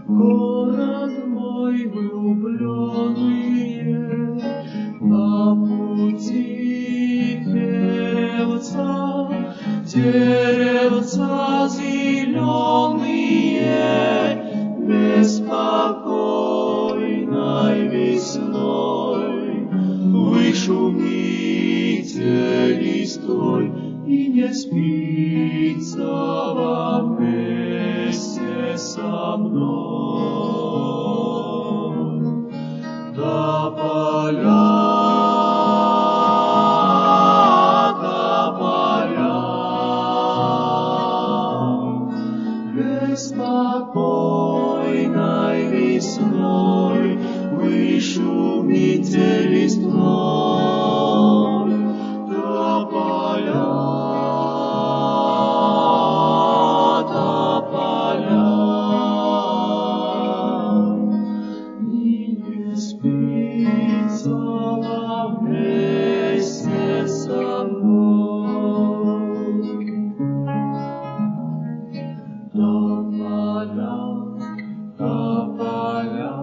Город мой влюбленные, на пути деревца зеленые, беспокойной весной. Вы шумите листвой, и не спится вам вместе со мной. До поля, беспокойной весной вы шумите листвой. До поля, и не спится вам вместе со мной. До поля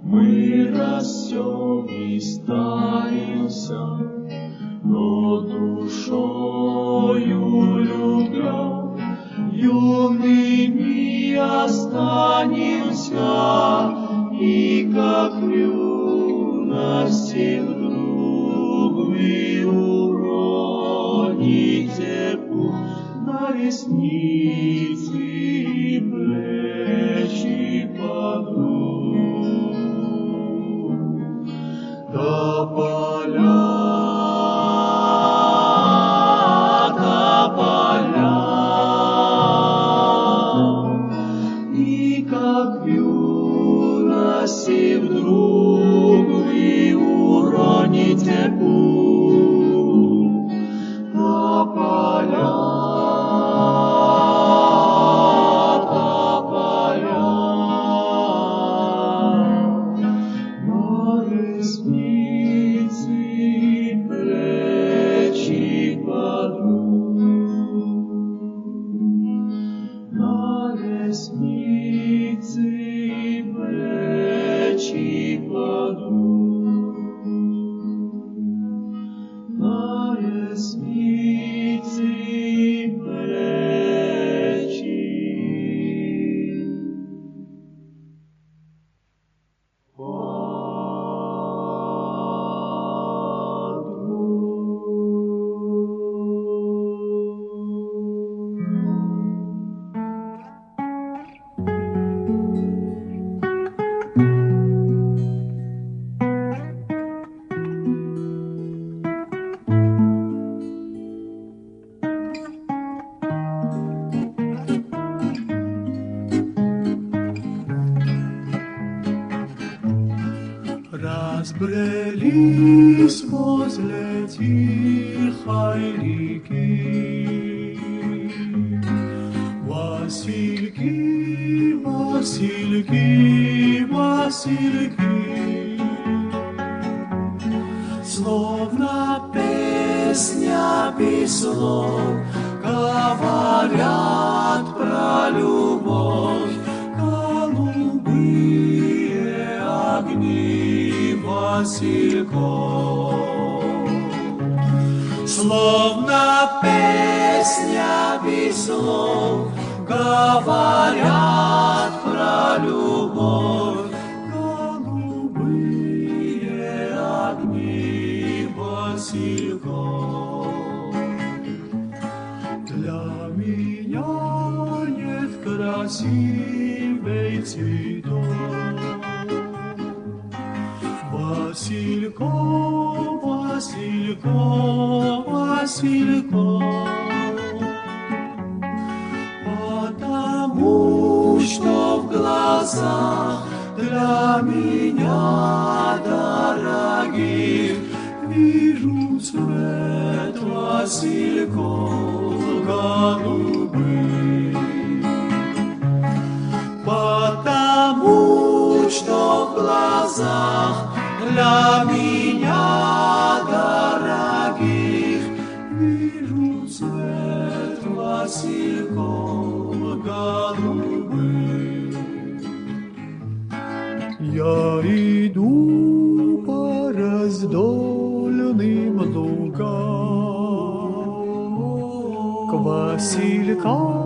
мы растем и старимся, но душою любя юными останемся, и как в юности вдруг вы уроните пух на ресницы и плечи подруг. До поля, и как в юности вдруг вы уроните пух. До поля, на ресницы и плечи подруг. На ресницы и плечи подруг. На ресницы и плечи разбрелись возле тихой реки васильки, васильки, васильки, словно песня без слов говорят про любовь. Голубые огни васильков, словно песня без слов говорят про любовь. Голубые огни васильков. Для меня нет красивей цветов. Васильков, васильков, васильков, потому что в глазах для меня дорогих вижу цвет васильков голубых. Потому глазах для меня дорогих. Вижу цвет васильков голубых. Я иду по раздольным лугам к василькам